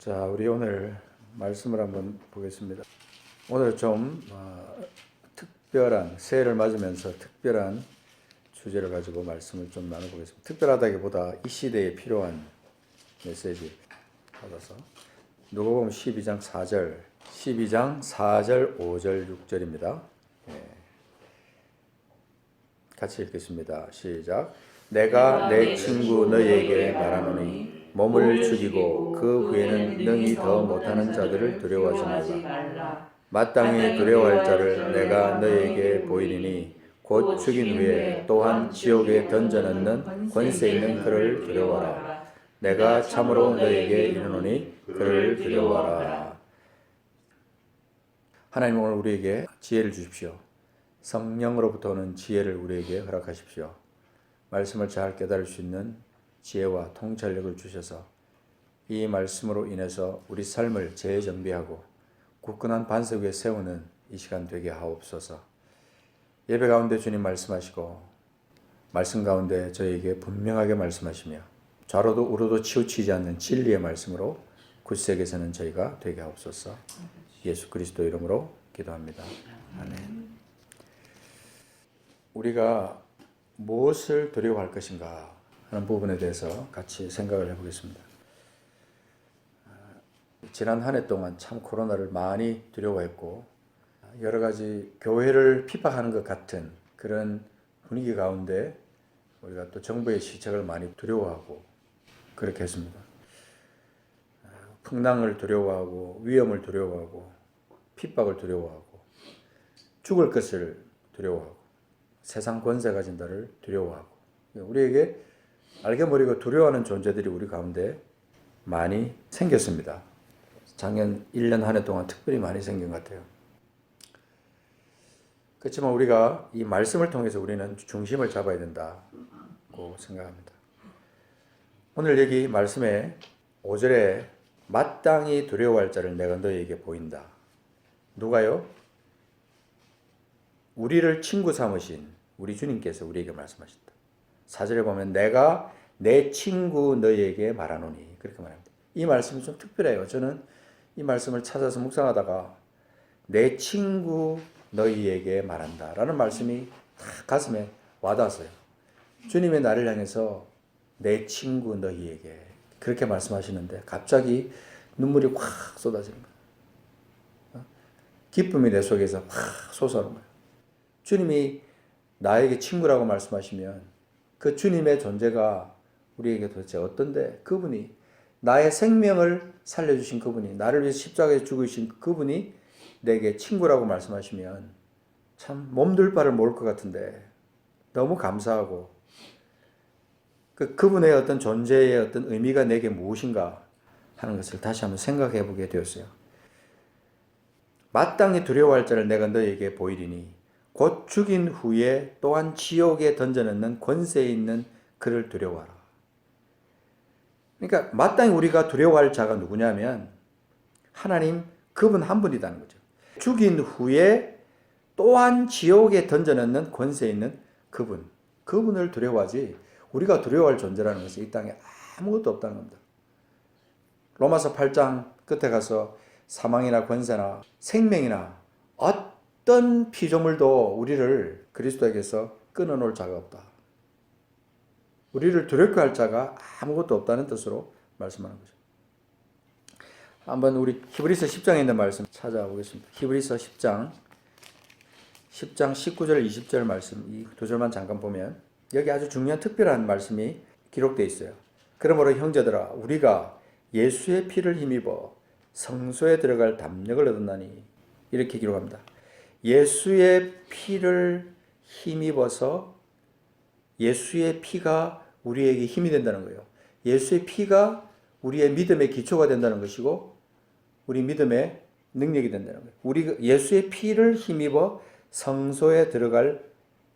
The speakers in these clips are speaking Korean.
자, 우리 오늘 말씀을 한번 보겠습니다. 오늘 좀 특별한 새해를 맞으면서 특별한 주제를 가지고 말씀을 좀 나눠보겠습니다. 특별하다기보다 이 시대에 필요한 메시지 받아서 누가복음 12장 4절, 5절, 6절입니다. 같이 읽겠습니다. 시작. 내가 내 친구 너희에게 말하노니 몸을 죽이고 그 후에는 능히 더 못하는 자들을 두려워하지 말라. 마땅히 두려워할 자를 내가 너희에게 보이리니 곧 죽인 후에 또한 지옥에 던져넣는 권세 있는 그를 두려워하라. 내가 참으로 너희에게 이르노니 그를 두려워하라. 하나님 오늘 우리에게 지혜를 주십시오. 성령으로부터 오는 지혜를 우리에게 허락하십시오. 말씀을 잘 깨달을 수 있는 지혜와 통찰력을 주셔서 이 말씀으로 인해서 우리 삶을 재정비하고 굳건한 반석 위에 세우는 이 시간 되게 하옵소서. 예배 가운데 주님 말씀하시고 말씀 가운데 저희에게 분명하게 말씀하시며 좌로도 우로도 치우치지 않는 진리의 말씀으로 굳세게 서는 저희가 되게 하옵소서. 예수 그리스도 이름으로 기도합니다. 아멘. 우리가 무엇을 두려워할 것인가 하는 부분에 대해서 같이 생각을 해보겠습니다. 지난 한 해 동안 참 코로나를 많이 두려워했고 여러 가지 교회를 핍박하는 것 같은 그런 분위기 가운데 우리가 또 정부의 시책을 많이 두려워하고 그렇게 했습니다. 풍랑을 두려워하고 위험을 두려워하고 핍박을 두려워하고 죽을 것을 두려워하고 세상 권세 가진 자를 두려워하고 우리에게 알게 모르게 두려워하는 존재들이 우리 가운데 많이 생겼습니다. 작년 1년 한 해 동안 특별히 많이 생긴 것 같아요. 그렇지만 우리가 이 말씀을 통해서 우리는 중심을 잡아야 된다고 생각합니다. 오늘 여기 말씀에 5절에 마땅히 두려워할 자를 내가 너희에게 보인다. 누가요? 우리를 친구 삼으신 우리 주님께서 우리에게 말씀하셨다. 4절에 보면 내가 내 친구 너희에게 말하노니 그렇게 말합니다. 이 말씀이 좀 특별해요. 저는 이 말씀을 찾아서 묵상하다가 내 친구 너희에게 말한다 라는 말씀이 가슴에 와닿았어요. 주님의 나를 향해서 내 친구 너희에게 그렇게 말씀하시는데 갑자기 눈물이 확 쏟아지는 거예요. 기쁨이 내 속에서 확 솟아오는 거예요. 주님이 나에게 친구라고 말씀하시면 그 주님의 존재가 우리에게 도대체 어떤데 그분이 나의 생명을 살려주신 그분이 나를 위해서 십자가에 죽으신 그분이 내게 친구라고 말씀하시면 참 몸둘 바를 모를 것 같은데 너무 감사하고 그분의 어떤 존재의 어떤 의미가 내게 무엇인가 하는 것을 다시 한번 생각해 보게 되었어요. 마땅히 두려워할 자를 내가 너희에게 보이리니 곧 죽인 후에 또한 지옥에 던져넣는 권세 있는 그를 두려워하라. 그러니까 마땅히 우리가 두려워할 자가 누구냐면 하나님 그분 한 분이라는 거죠. 죽인 후에 또한 지옥에 던져넣는 권세 있는 그분을 두려워하지 우리가 두려워할 존재라는 것이 이 땅에 아무것도 없다는 겁니다. 로마서 8장 끝에 가서 사망이나 권세나 생명이나 어떤 피조물도 우리를 그리스도에게서 끊어놓을 자가 없다. 우리를 두렵게 자가 아무것도 없다는 뜻으로 말씀하는 거죠. 한번 우리 히브리서 10장에 있는 말씀 찾아보겠습니다. 히브리서 10장 19절 20절 말씀 이 두 절만 잠깐 보면 여기 아주 중요한 특별한 말씀이 기록되어 있어요. 그러므로 형제들아 우리가 예수의 피를 힘입어 성소에 들어갈 담력을 얻었나니 이렇게 기록합니다. 예수의 피를 힘입어서 예수의 피가 우리에게 힘이 된다는 거예요. 예수의 피가 우리의 믿음의 기초가 된다는 것이고 우리 믿음의 능력이 된다는 거예요. 우리 예수의 피를 힘입어 성소에 들어갈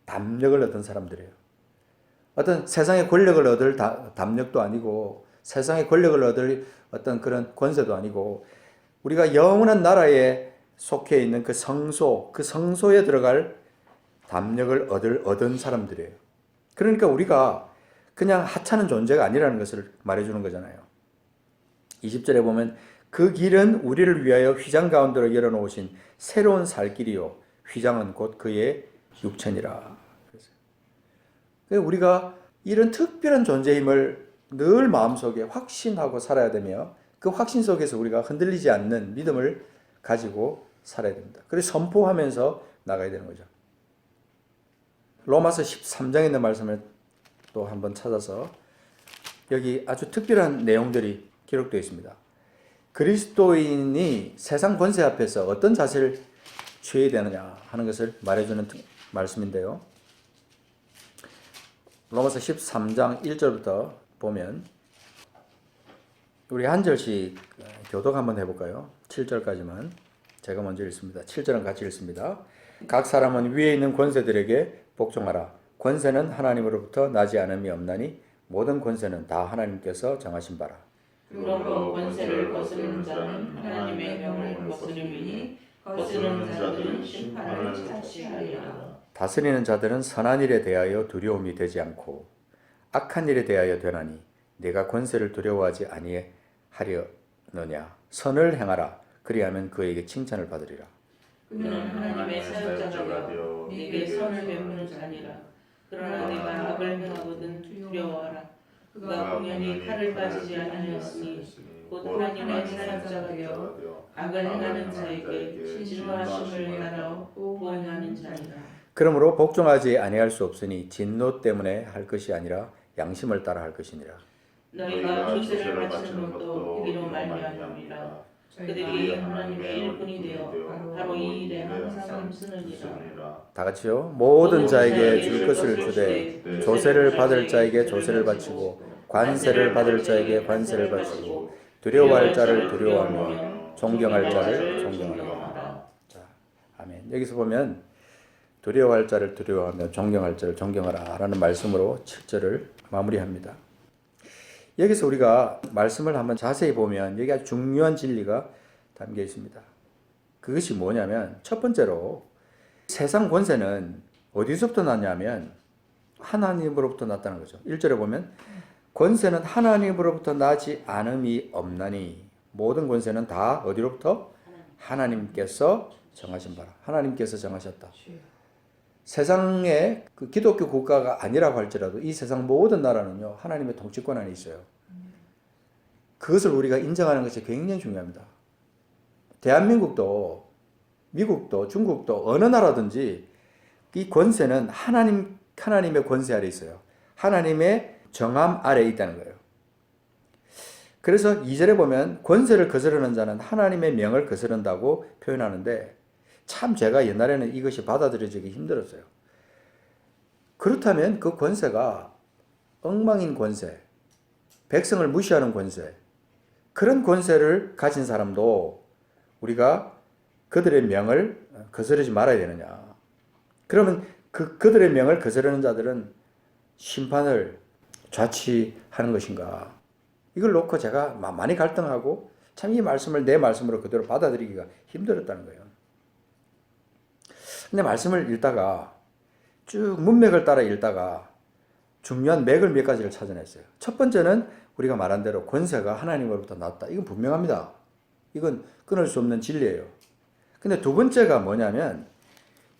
담력을 얻은 사람들이에요. 어떤 세상의 권력을 얻을 담력도 아니고 세상의 권력을 얻을 어떤 그런 권세도 아니고 우리가 영원한 나라에 속해 있는 그 성소에 들어갈 담력을 얻은 사람들이에요. 그러니까 우리가 그냥 하찮은 존재가 아니라는 것을 말해주는 거잖아요. 20절에 보면 그 길은 우리를 위하여 휘장 가운데로 열어놓으신 새로운 살 길이요 휘장은 곧 그의 육체니라. 우리가 이런 특별한 존재임을 늘 마음속에 확신하고 살아야 되며 그 확신 속에서 우리가 흔들리지 않는 믿음을 가지고 살아야 됩니다. 그래서 선포하면서 나가야 되는 거죠. 로마서 13장에 있는 말씀을 또 한번 찾아서 여기 아주 특별한 내용들이 기록되어 있습니다. 그리스도인이 세상 권세 앞에서 어떤 자세를 취해야 되느냐 하는 것을 말해주는 말씀인데요. 로마서 13장 1절부터 보면 우리 한 절씩 교독 한번 해볼까요? 7절까지만 제가 먼저 읽습니다. 7절은 같이 읽습니다. 각 사람은 위에 있는 권세들에게 복종하라. 권세는 하나님으로부터 나지 않음이 없나니 모든 권세는 다 하나님께서 정하신 바라. 그러므로 권세를 거스르는 자는 하나님의 명을 거스르리니 거스르는 자들은 심판을 자취하리라. 다스리는 자들은 선한 일에 대하여 두려움이 되지 않고 악한 일에 대하여 되나니 내가 권세를 두려워하지 아니하려느냐. 선을 행하라. 그리하면 그에게 칭찬을 받으리라. 그는 하나님의 사역자가 되어 네게 선을 베푸는 자니라. 그러나 네가 악을 행하거든 두려워하라. 그가 공연히 칼을 빠지지 아니하였으니 곧 하나님의 사역자가 되어 악을 행하는 자에게 진노하심을 따라오고 보응하는 자니라. 그러므로 복종하지 아니할 수 없으니 진노 때문에 할 것이 아니라 양심을 따라 할 것이니라. 너희가 조세를 바치는 것도 이로 말미암이라. 그들이 하나님의 일꾼이 되어 바로 이 일에 항상 쓰느니라. 다 같이요. 모든 자에게 줄 것을 주되 조세를 받을 자에게 조세를 바치고 관세를 받을 자에게 관세를 바치고 두려워할 자를 두려워하며 존경할 자를 존경하라. 자, 아멘. 여기서 보면 두려워할 자를 두려워하며 존경할 자를 존경하라 라는 말씀으로 7절을 마무리합니다. 여기서 우리가 말씀을 한번 자세히 보면 여기 아주 중요한 진리가 담겨 있습니다. 그것이 뭐냐면 첫 번째로 세상 권세는 어디서부터 났냐면 하나님으로부터 났다는 거죠. 1절에 보면 권세는 하나님으로부터 나지 않음이 없나니 모든 권세는 다 어디로부터? 하나님께서 정하신 바라. 하나님께서 정하셨다. 세상에 그 기독교 국가가 아니라고 할지라도 이 세상 모든 나라는요 하나님의 통치권 안에 있어요. 그것을 우리가 인정하는 것이 굉장히 중요합니다. 대한민국도 미국도 중국도 어느 나라든지 이 권세는 하나님의 권세 아래 있어요. 하나님의 정함 아래 있다는 거예요. 그래서 2절에 보면 권세를 거스르는 자는 하나님의 명을 거스른다고 표현하는데 참 제가 옛날에는 이것이 받아들여지기 힘들었어요. 그렇다면 그 권세가 엉망인 권세, 백성을 무시하는 권세, 그런 권세를 가진 사람도 우리가 그들의 명을 거스르지 말아야 되느냐. 그러면 그들의 명을 거스르는 자들은 심판을 자취하는 것인가. 이걸 놓고 제가 많이 갈등하고 참 이 말씀을 내 말씀으로 그대로 받아들이기가 힘들었다는 거예요. 근데 말씀을 읽다가 쭉 문맥을 따라 읽다가 중요한 맥을 몇 가지를 찾아냈어요. 첫 번째는 우리가 말한 대로 권세가 하나님으로부터 났다. 이건 분명합니다. 이건 끊을 수 없는 진리예요. 근데 두 번째가 뭐냐면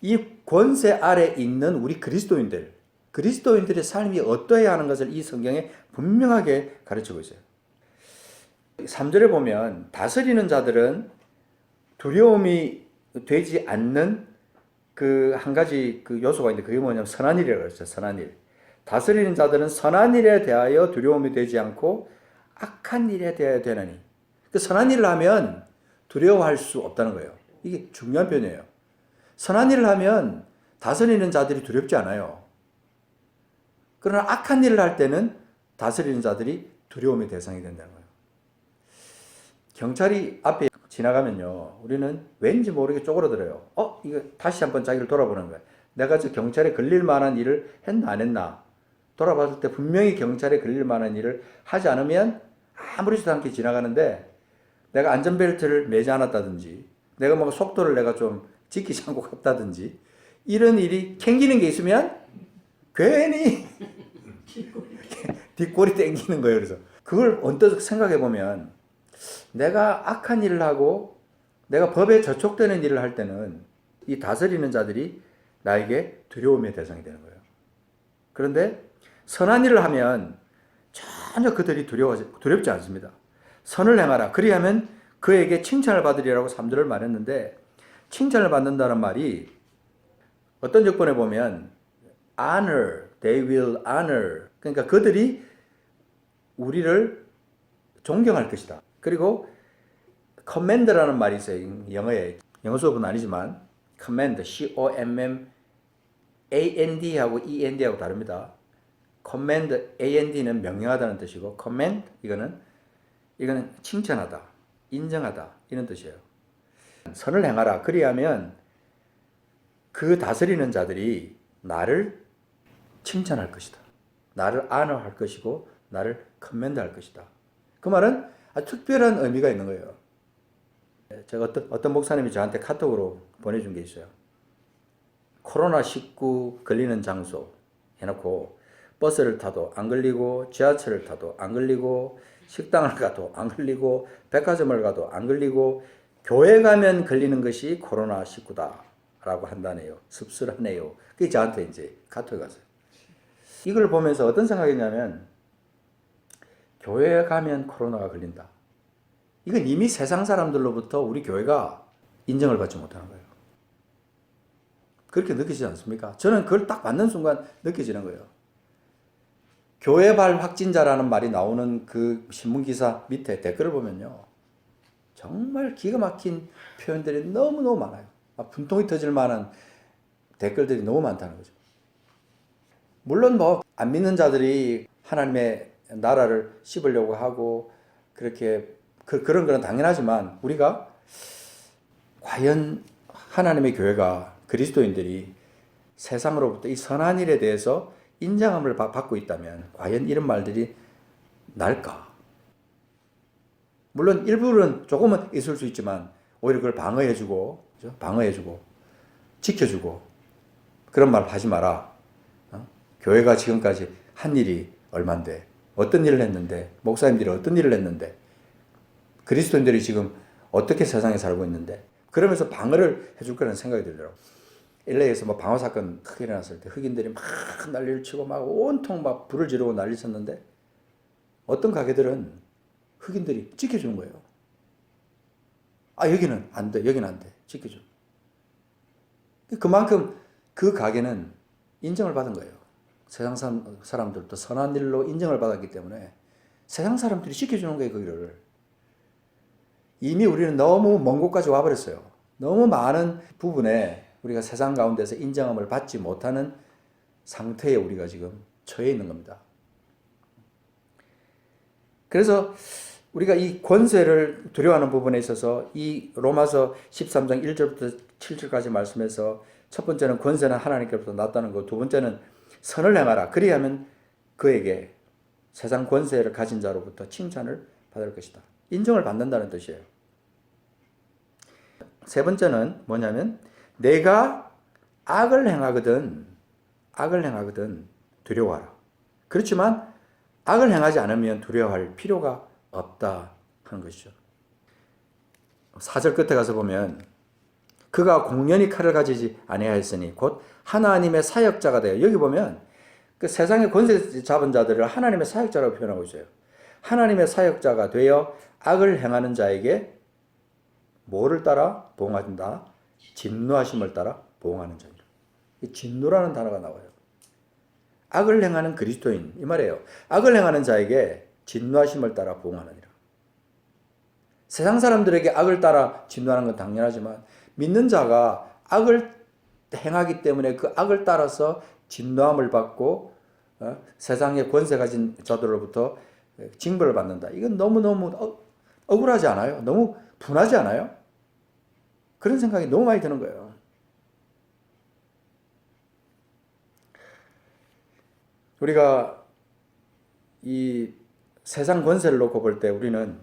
이 권세 아래 있는 우리 그리스도인들의 삶이 어떠해야 하는 것을 이 성경에 분명하게 가르치고 있어요. 3절에 보면 다스리는 자들은 두려움이 되지 않는 그 한 가지 그 요소가 있는데 그게 뭐냐면 선한 일이라고 했어요. 선한 일. 다스리는 자들은 선한 일에 대하여 두려움이 되지 않고 악한 일에 대하여 되나니. 그 선한 일을 하면 두려워할 수 없다는 거예요. 이게 중요한 표현이에요. 선한 일을 하면 다스리는 자들이 두렵지 않아요. 그러나 악한 일을 할 때는 다스리는 자들이 두려움의 대상이 된다는 거예요. 경찰이 앞에 지나가면요, 우리는 왠지 모르게 쪼그라들어요. 이거 다시 한번 자기를 돌아보는 거예요. 내가 저 경찰에 걸릴 만한 일을 했나 안 했나. 돌아봤을 때 분명히 경찰에 걸릴 만한 일을 하지 않으면 아무렇지도 않게 지나가는데 내가 안전벨트를 매지 않았다든지 내가 뭐 속도를 내가 좀 지키지 않고 갔다든지 이런 일이 캥기는 게 있으면 괜히 뒷골이 땡기는 거예요. 그래서 그걸 언뜻 생각해 보면 내가 악한 일을 하고 내가 법에 저촉되는 일을 할 때는 이 다스리는 자들이 나에게 두려움의 대상이 되는 거예요. 그런데 선한 일을 하면 전혀 그들이 두렵지 않습니다. 선을 행하라. 그리하면 그에게 칭찬을 받으리라고 3절을 말했는데, 칭찬을 받는다는 말이 어떤 적본에 보면 honor, they will honor. 그러니까 그들이 우리를 존경할 것이다. 그리고 command라는 말이 있어요. 영어에. 영어 수업은 아니지만 command, C-O-M-M-A-N-D하고 E-N-D하고 다릅니다. command, A-N-D는 명령하다는 뜻이고 command, 이거는 칭찬하다, 인정하다 이런 뜻이에요. 선을 행하라. 그리하면 그 다스리는 자들이 나를 칭찬할 것이다. 나를 honor 할 것이고 나를 commend 할 것이다. 그 말은 아주 특별한 의미가 있는 거예요. 제가 어떤 목사님이 저한테 카톡으로 보내준 게 있어요. 코로나19 걸리는 장소 해놓고 버스를 타도 안 걸리고 지하철을 타도 안 걸리고 식당을 가도 안 걸리고 백화점을 가도 안 걸리고 교회 가면 걸리는 것이 코로나19다 라고 한다네요. 씁쓸하네요. 그게 저한테 이제 카톡에 갔어요. 이걸 보면서 어떤 생각이냐면 교회에 가면 코로나가 걸린다. 이건 이미 세상 사람들로부터 우리 교회가 인정을 받지 못하는 거예요. 그렇게 느끼지 않습니까? 저는 그걸 딱 받는 순간 느껴지는 거예요. 교회발 확진자라는 말이 나오는 그 신문기사 밑에 댓글을 보면요. 정말 기가 막힌 표현들이 너무너무 많아요. 분통이 터질 만한 댓글들이 너무 많다는 거죠. 물론 안 믿는 자들이 하나님의 나라를 씹으려고 하고 그렇게 그런 건 당연하지만 우리가 과연 하나님의 교회가 그리스도인들이 세상으로부터 이 선한 일에 대해서 인정함을 받고 있다면 과연 이런 말들이 날까? 물론 일부는 조금은 있을 수 있지만 오히려 그걸 방어해주고 지켜주고 그런 말 하지 마라. 교회가 지금까지 한 일이 얼만데 어떤 일을 했는데 목사님들이 어떤 일을 했는데 그리스도인들이 지금 어떻게 세상에 살고 있는데 그러면서 방어를 해줄 거라는 생각이 들더라고요. LA에서 방어 사건 크게 일어났을 때 흑인들이 막 난리를 치고 막 온통 막 불을 지르고 난리 쳤는데 어떤 가게들은 흑인들이 지켜주는 거예요. 여기는 안 돼, 여기는 안 돼, 지켜줘. 그만큼 그 가게는 인정을 받은 거예요. 세상 사람들도 선한 일로 인정을 받았기 때문에 세상 사람들이 지켜주는 거예요, 거기를. 이미 우리는 너무 먼 곳까지 와버렸어요. 너무 많은 부분에 우리가 세상 가운데서 인정함을 받지 못하는 상태에 우리가 지금 처해 있는 겁니다. 그래서 우리가 이 권세를 두려워하는 부분에 있어서 이 로마서 13장 1절부터 7절까지 말씀에서 첫 번째는 권세는 하나님께로부터 났다는 것, 두 번째는 선을 행하라. 그리하면 그에게 세상 권세를 가진 자로부터 칭찬을 받을 것이다. 인정을 받는다는 뜻이에요. 세 번째는 뭐냐면 내가 악을 행하거든 두려워하라. 그렇지만 악을 행하지 않으면 두려워할 필요가 없다 하는 것이죠. 4절 끝에 가서 보면 그가 공연히 칼을 가지지 아니하였으니 곧 하나님의 사역자가 되어, 여기 보면 그 세상의 권세 잡은 자들을 하나님의 사역자라고 표현하고 있어요. 하나님의 사역자가 되어 악을 행하는 자에게 뭐를 따라 보응한다? 진노하심을 따라 보응하는 자니라. 이 진노라는 단어가 나와요. 악을 행하는 그리스도인 이 말이에요. 악을 행하는 자에게 진노하심을 따라 보응하느니라. 세상 사람들에게 악을 따라 진노하는 건 당연하지만 믿는 자가 악을 행하기 때문에 그 악을 따라서 진노함을 받고 세상의 권세 가진 자들로부터 징벌을 받는다. 이건 너무너무 억울하지 않아요? 너무 분하지 않아요? 그런 생각이 너무 많이 드는 거예요. 우리가 이 세상 권세를 놓고 볼 때 우리는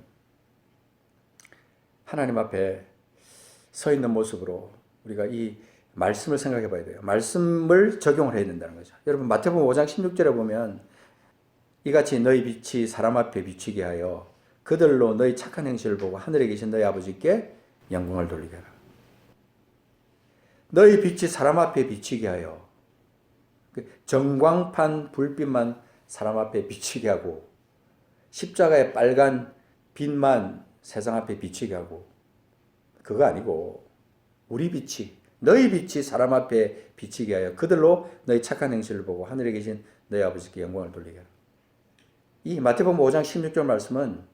하나님 앞에 서 있는 모습으로 우리가 이 말씀을 생각해 봐야 돼요. 말씀을 적용을 해야 된다는 거죠. 여러분 마태복음 5장 16절에 보면 이같이 너희 빛이 사람 앞에 비치게 하여 그들로 너희 착한 행실을 보고 하늘에 계신 너희 아버지께 영광을 돌리게 하라. 너희 빛이 사람 앞에 비치게 하여, 전광판 불빛만 사람 앞에 비치게 하고 십자가의 빨간 빛만 세상 앞에 비치게 하고, 그거 아니고 우리 빛이, 너희 빛이 사람 앞에 비치게 하여 그들로 너희 착한 행실을 보고 하늘에 계신 너희 아버지께 영광을 돌리게 하라. 이 마태복음 5장 16절 말씀은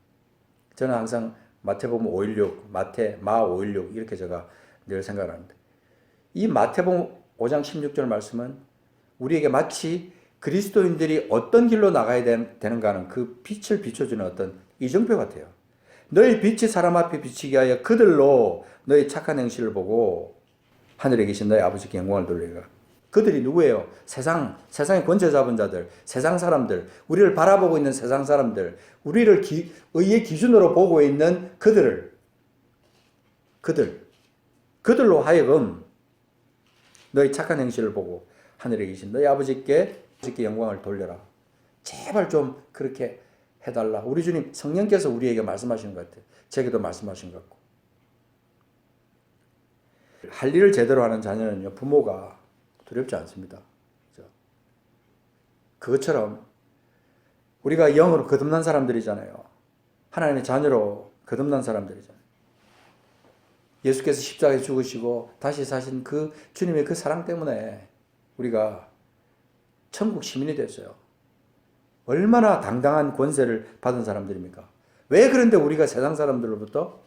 저는 항상 마태복음 516, 마 516 이렇게 제가 늘 생각합니다. 이 마태복음 5장 16절 말씀은 우리에게 마치 그리스도인들이 어떤 길로 나가야 되는가 하는 그 빛을 비춰주는 어떤 이정표 같아요. 너희 빛이 사람 앞에 비치게 하여 그들로 너희 착한 행실을 보고 하늘에 계신 너희 아버지께 영광을 돌리라. 그들이 누구예요? 세상의 권세 잡은 자들, 세상 사람들, 우리를 바라보고 있는 세상 사람들, 우리를 의의 기준으로 보고 있는 그들로 하여금 너희 착한 행실을 보고 하늘에 계신 너희 아버지께 영광을 돌려라. 제발 좀 그렇게 해달라. 우리 주님 성령께서 우리에게 말씀하시는 것 같아요. 제게도 말씀하신 것 같고. 할 일을 제대로 하는 자녀는요, 부모가 두렵지 않습니다. 그렇죠? 그것처럼 우리가 영으로 거듭난 사람들이잖아요. 하나님의 자녀로 거듭난 사람들이잖아요. 예수께서 십자가에 죽으시고 다시 사신 그 주님의 그 사랑 때문에 우리가 천국 시민이 됐어요. 얼마나 당당한 권세를 받은 사람들입니까? 왜 그런데 우리가 세상 사람들로부터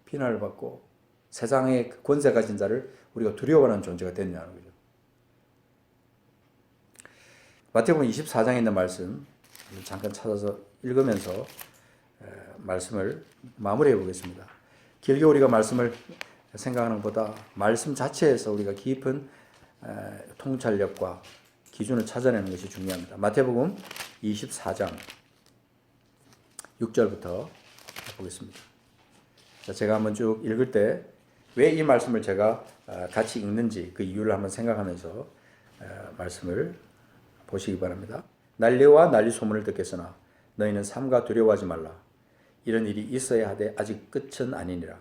비난을 받고 세상의 권세 가진 자를 우리가 두려워하는 존재가 됐냐는 거죠. 마태복음 24장에 있는 말씀 잠깐 찾아서 읽으면서 말씀을 마무리해 보겠습니다. 길게 우리가 말씀을 생각하는 것보다 말씀 자체에서 우리가 깊은 통찰력과 기준을 찾아내는 것이 중요합니다. 마태복음 24장 6절부터 보겠습니다. 자, 제가 한번 쭉 읽을 때 왜 이 말씀을 제가 같이 읽는지 그 이유를 한번 생각하면서 말씀을 보시기 바랍니다. 난리와 난리 소문을 듣겠으나 너희는 삼가 두려워하지 말라. 이런 일이 있어야 하되 아직 끝은 아니니라.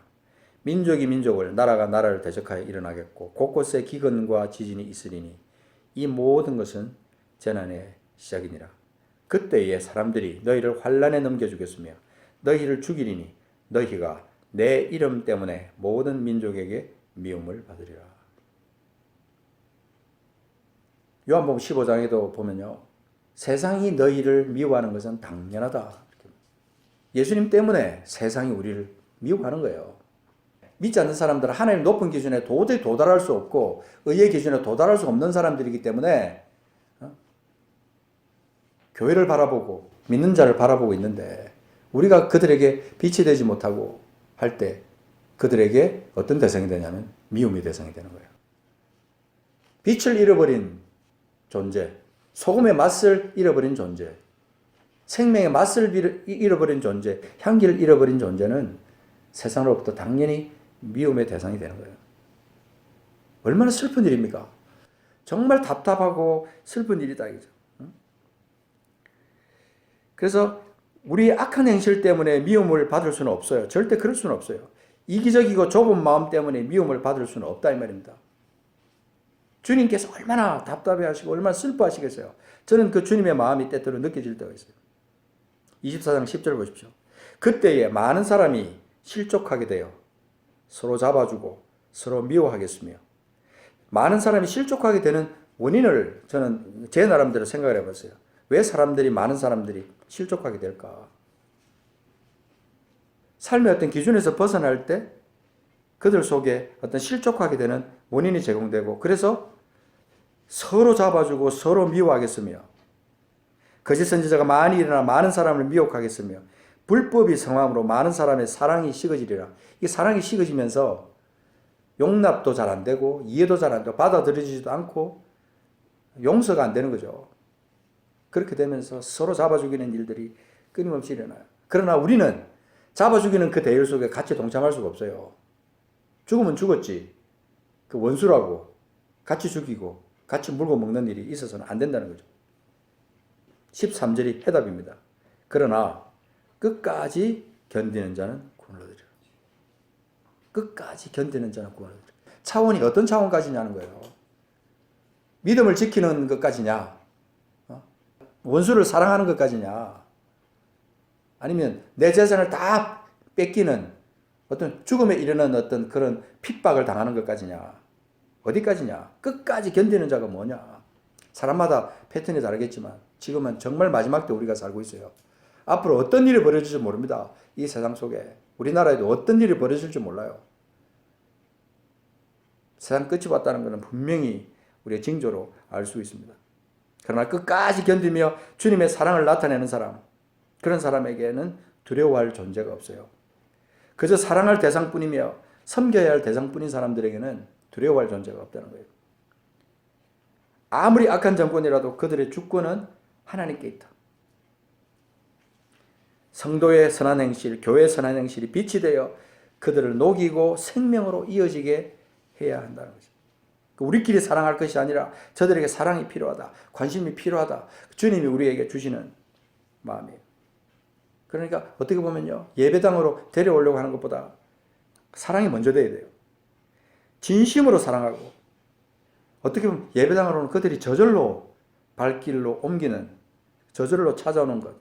민족이 민족을, 나라가 나라를 대적하여 일어나겠고 곳곳에 기근과 지진이 있으리니 이 모든 것은 재난의 시작이니라. 그때에 사람들이 너희를 환난에 넘겨주겠으며 너희를 죽이리니 너희가 내 이름 때문에 모든 민족에게 미움을 받으리라. 요한복음 15장에도 보면요, 세상이 너희를 미워하는 것은 당연하다. 예수님 때문에 세상이 우리를 미워하는 거예요. 믿지 않는 사람들은 하나님 높은 기준에 도저히 도달할 수 없고 의의 기준에 도달할 수 없는 사람들이기 때문에 교회를 바라보고 믿는 자를 바라보고 있는데 우리가 그들에게 빛이 되지 못하고 할 때 그들에게 어떤 대상이 되냐면 미움의 대상이 되는 거예요. 빛을 잃어버린 존재, 소금의 맛을 잃어버린 존재, 생명의 맛을 잃어버린 존재, 향기를 잃어버린 존재는 세상으로부터 당연히 미움의 대상이 되는 거예요. 얼마나 슬픈 일입니까? 정말 답답하고 슬픈 일이다 이거죠. 그래서 우리의 악한 행실 때문에 미움을 받을 수는 없어요. 절대 그럴 수는 없어요. 이기적이고 좁은 마음 때문에 미움을 받을 수는 없다 이 말입니다. 주님께서 얼마나 답답해하시고 얼마나 슬퍼하시겠어요. 저는 그 주님의 마음이 때때로 느껴질 때가 있어요. 24장 10절 보십시오. 그때에 많은 사람이 실족하게 되어 서로 잡아주고 서로 미워하겠으며, 많은 사람이 실족하게 되는 원인을 저는 제 나름대로 생각을 해봤어요. 왜 많은 사람들이 실족하게 될까? 삶의 어떤 기준에서 벗어날 때 그들 속에 어떤 실족하게 되는 원인이 제공되고, 그래서 서로 잡아주고 서로 미워하겠으며, 거짓 선지자가 많이 일어나 많은 사람을 미혹하겠으며, 불법이 성함으로 많은 사람의 사랑이 식어지리라. 이 사랑이 식어지면서 용납도 잘 안 되고 이해도 잘 안 되고 받아들여지지도 않고 용서가 안 되는 거죠. 그렇게 되면서 서로 잡아주기는 일들이 끊임없이 일어나요. 그러나 우리는 잡아주기는 그 대열 속에 같이 동참할 수가 없어요. 죽으면 죽었지. 그 원수라고 같이 죽이고 같이 물고 먹는 일이 있어서는 안 된다는 거죠. 13절이 해답입니다. 그러나 끝까지 견디는 자는 구원을 얻으리라. 끝까지 견디는 자는 구원을 얻으리라. 차원이 어떤 차원까지냐는 거예요. 믿음을 지키는 것까지냐? 원수를 사랑하는 것까지냐? 아니면 내 재산을 다 뺏기는 어떤 죽음에 이르는 어떤 그런 핍박을 당하는 것까지냐? 어디까지냐? 끝까지 견디는 자가 뭐냐? 사람마다 패턴이 다르겠지만 지금은 정말 마지막 때 우리가 살고 있어요. 앞으로 어떤 일이 벌어질지 모릅니다. 이 세상 속에 우리나라에도 어떤 일이 벌어질지 몰라요. 세상 끝이 왔다는 것은 분명히 우리의 징조로 알 수 있습니다. 그러나 끝까지 견디며 주님의 사랑을 나타내는 사람, 그런 사람에게는 두려워할 존재가 없어요. 그저 사랑할 대상뿐이며 섬겨야 할 대상뿐인 사람들에게는 두려워할 존재가 없다는 거예요. 아무리 악한 정권이라도 그들의 주권은 하나님께 있다. 성도의 선한 행실, 교회의 선한 행실이 빛이 되어 그들을 녹이고 생명으로 이어지게 해야 한다는 거죠. 우리끼리 사랑할 것이 아니라 저들에게 사랑이 필요하다. 관심이 필요하다. 주님이 우리에게 주시는 마음이에요. 그러니까 어떻게 보면요. 예배당으로 데려오려고 하는 것보다 사랑이 먼저 돼야 돼요. 진심으로 사랑하고 어떻게 보면 예배당으로는 그들이 저절로 발길로 옮기는 저절로 찾아오는 것.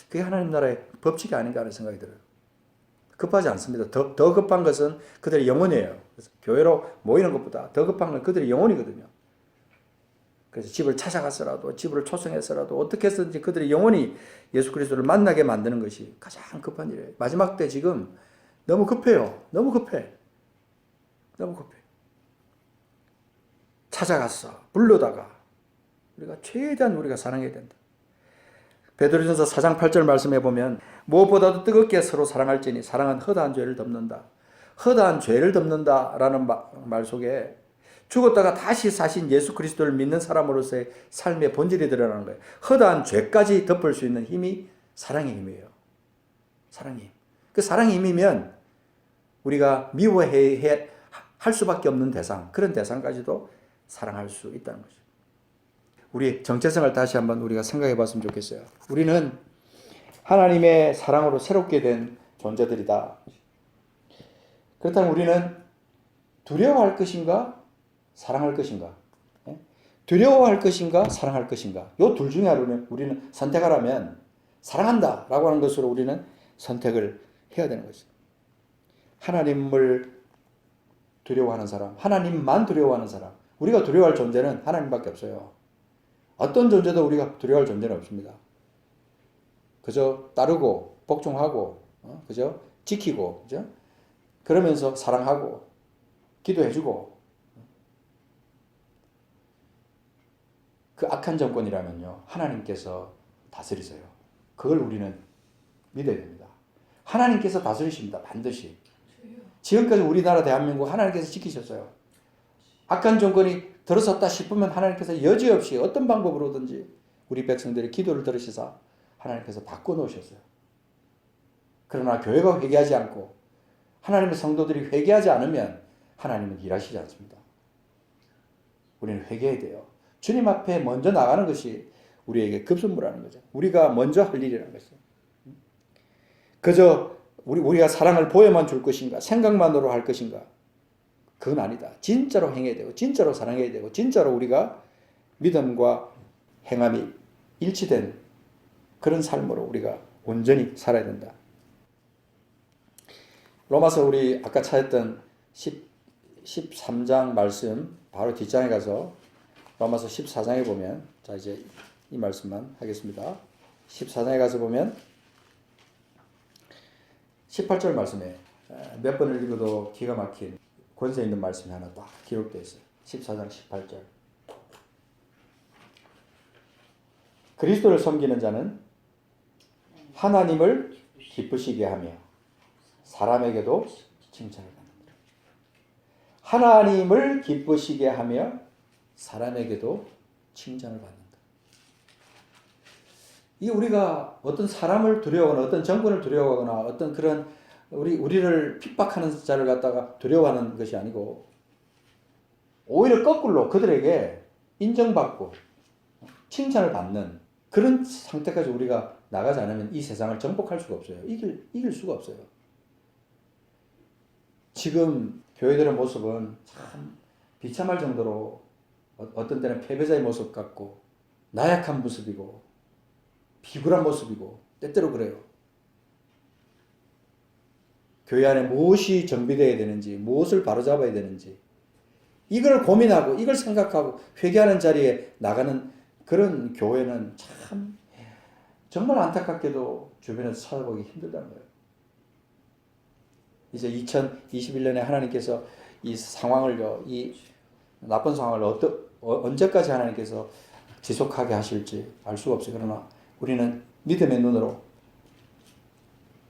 그게 하나님 나라의 법칙이 아닌가 하는 생각이 들어요. 급하지 않습니다. 더 급한 것은 그들의 영혼이에요. 그래서 교회로 모이는 것보다 더 급한 건 그들의 영혼이거든요. 그래서 집을 찾아가서라도 집을 초청해서라도 어떻게 해서든지 그들의 영혼이 예수 그리스도를 만나게 만드는 것이 가장 급한 일이에요. 마지막 때 지금 너무 급해요. 너무 급해. 너무 급해. 찾아갔어. 불러다가 우리가 최대한 우리가 사랑해야 된다. 베드로전서 4장 8절 말씀해 보면 무엇보다도 뜨겁게 서로 사랑할지니 사랑은 허다한 죄를 덮는다. 허다한 죄를 덮는다라는 말 속에 죽었다가 다시 사신 예수 그리스도를 믿는 사람으로서의 삶의 본질이 드러나는 거예요. 허다한 죄까지 덮을 수 있는 힘이 사랑의 힘이에요. 사랑의 힘. 그 사랑의 힘이면 우리가 미워해야 할 수밖에 없는 대상, 그런 대상까지도 사랑할 수 있다는 거죠. 우리 정체성을 다시 한번 우리가 생각해 봤으면 좋겠어요. 우리는 하나님의 사랑으로 새롭게 된 존재들이다. 그렇다면 우리는 두려워할 것인가? 사랑할 것인가? 두려워할 것인가? 사랑할 것인가? 이 둘 중에 하나는 우리는 선택하라면 사랑한다 라고 하는 것으로 우리는 선택을 해야 되는 것이죠. 하나님을 두려워하는 사람, 하나님만 두려워하는 사람, 우리가 두려워할 존재는 하나님밖에 없어요. 어떤 존재도 우리가 두려워할 존재는 없습니다. 그저 따르고 복종하고 그저 지키고 그죠? 그러면서 사랑하고 기도해주고 그 악한 정권이라면요 하나님께서 다스리세요. 그걸 우리는 믿어야 됩니다. 하나님께서 다스리십니다. 반드시. 지금까지 우리나라 대한민국 하나님께서 지키셨어요. 악한 정권이 들어섰다 싶으면 하나님께서 여지없이 어떤 방법으로든지 우리 백성들의 기도를 들으시사 하나님께서 바꿔놓으셨어요. 그러나 교회가 회개하지 않고 하나님의 성도들이 회개하지 않으면 하나님은 일하시지 않습니다. 우리는 회개해야 돼요. 주님 앞에 먼저 나가는 것이 우리에게 급선무라는 거죠. 우리가 먼저 할 일이라는 것이죠. 그저 우리가 사랑을 보여만 줄 것인가, 생각만으로 할 것인가, 그건 아니다. 진짜로 행해야 되고 진짜로 사랑해야 되고 진짜로 우리가 믿음과 행함이 일치된 그런 삶으로 우리가 온전히 살아야 된다. 로마서 우리 아까 찾았던 13장 말씀 바로 뒷장에 가서 로마서 14장에 보면, 자 이제 이 말씀만 하겠습니다. 14장에 가서 보면 18절 말씀에 몇 번을 읽어도 기가 막힌 권세 있는 말씀이 하나 딱 기록되어 있어요. 14장 18절. 그리스도를 섬기는 자는 하나님을 기쁘시게 하며 사람에게도 칭찬을 받는다. 하나님을 기쁘시게 하며 사람에게도 칭찬을 받는다. 이 우리가 어떤 사람을 두려워하거나 어떤 정권을 두려워하거나 어떤 그런 우리를 핍박하는 자를 갖다가 두려워하는 것이 아니고 오히려 거꾸로 그들에게 인정받고 칭찬을 받는 그런 상태까지 우리가 나가지 않으면 이 세상을 정복할 수가 없어요. 이길 수가 없어요. 지금 교회들의 모습은 참 비참할 정도로 어떤 때는 패배자의 모습 같고 나약한 모습이고 비굴한 모습이고 때때로 그래요. 교회 안에 무엇이 정비되어야 되는지, 무엇을 바로잡아야 되는지 이걸 고민하고 이걸 생각하고 회개하는 자리에 나가는 그런 교회는 참 정말 안타깝게도 주변에서 찾아보기 힘들다는 거예요. 이제 2021년에 하나님께서 이 상황을요, 이 나쁜 상황을 언제까지 하나님께서 지속하게 하실지 알 수가 없어요. 그러나 우리는 믿음의 눈으로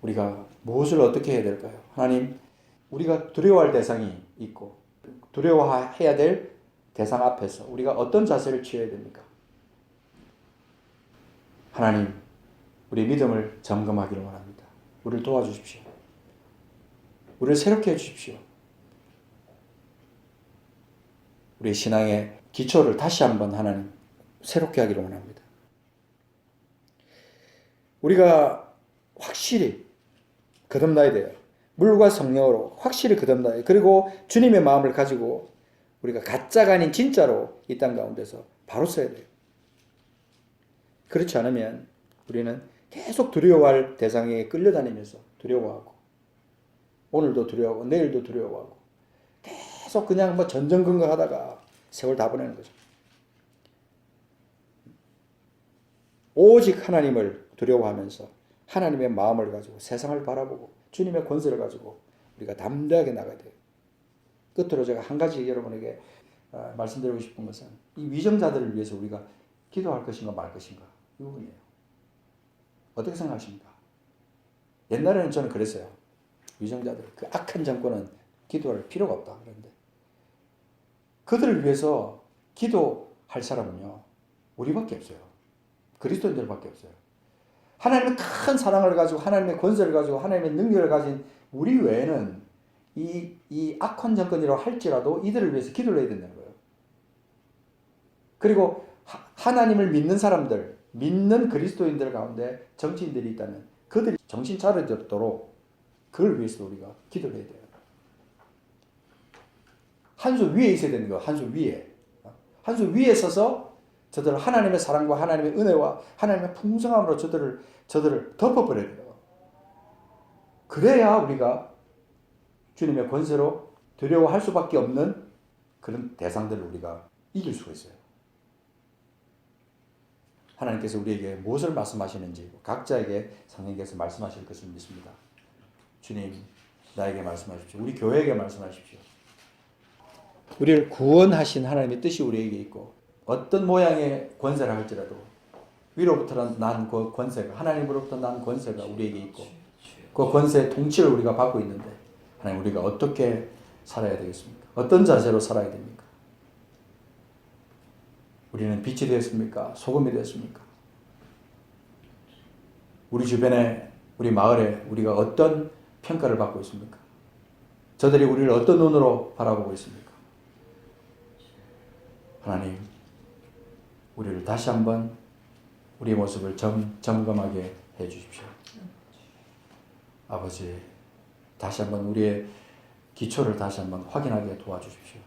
우리가 무엇을 어떻게 해야 될까요? 하나님, 우리가 두려워할 대상이 있고 두려워해야 될 대상 앞에서 우리가 어떤 자세를 취해야 됩니까? 하나님, 우리 믿음을 점검하기를 원합니다. 우리를 도와주십시오. 우리를 새롭게 해주십시오. 우리 신앙의 기초를 다시 한번 하나님 새롭게 하기를 원합니다. 우리가 확실히 거듭나야 돼요. 물과 성령으로 확실히 거듭나야 돼요. 그리고 주님의 마음을 가지고 우리가 가짜가 아닌 진짜로 이 땅 가운데서 바로 서야 돼요. 그렇지 않으면 우리는 계속 두려워할 대상에 끌려다니면서 두려워하고 오늘도 두려워하고 내일도 두려워하고 계속 그냥 뭐 전전긍긍하다가 세월 다 보내는 거죠. 오직 하나님을 두려워하면서 하나님의 마음을 가지고 세상을 바라보고 주님의 권세를 가지고 우리가 담대하게 나가야 돼요. 끝으로 제가 한 가지 여러분에게 말씀드리고 싶은 것은 이 위정자들을 위해서 우리가 기도할 것인가 말 것인가 이 부분이에요. 어떻게 생각하십니까? 옛날에는 저는 그랬어요. 위정자들, 그 악한 정권은 기도할 필요가 없다. 그런데 그들을 위해서 기도할 사람은요, 우리밖에 없어요. 그리스도인들밖에 없어요. 하나님의 큰 사랑을 가지고 하나님의 권세를 가지고 하나님의 능력을 가진 우리 외에는 이 악한 정권이라고 할지라도 이들을 위해서 기도를 해야 된다는 거예요. 그리고 하나님을 믿는 사람들, 믿는 그리스도인들 가운데 정치인들이 있다면 그들이 정신 차려도록 그걸 위해서 우리가 기도를 해야 돼요. 한 수 위에 있어야 되는 거예요. 한 수 위에. 한 수 위에 서서 저들을 하나님의 사랑과 하나님의 은혜와 하나님의 풍성함으로 저들을 덮어버려야 돼요. 그래야 우리가 주님의 권세로 두려워할 수밖에 없는 그런 대상들을 우리가 이길 수가 있어요. 하나님께서 우리에게 무엇을 말씀하시는지 각자에게 성령께서 말씀하실 것을 믿습니다. 주님, 나에게 말씀하십시오. 우리 교회에게 말씀하십시오. 우리를 구원하신 하나님의 뜻이 우리에게 있고 어떤 모양의 권세를 할지라도 위로부터 난 그 권세가 하나님으로부터 난 권세가 우리에게 있고 그 권세의 통치를 우리가 받고 있는데 하나님 우리가 어떻게 살아야 되겠습니까? 어떤 자세로 살아야 됩니까? 우리는 빛이 되었습니까? 소금이 되었습니까? 우리 주변에 우리 마을에 우리가 어떤 평가를 받고 있습니까? 저들이 우리를 어떤 눈으로 바라보고 있습니까? 하나님, 우리를 다시 한번 우리의 모습을 점검하게 해 주십시오. 아버지, 다시 한번 우리의 기초를 다시 한번 확인하게 도와주십시오.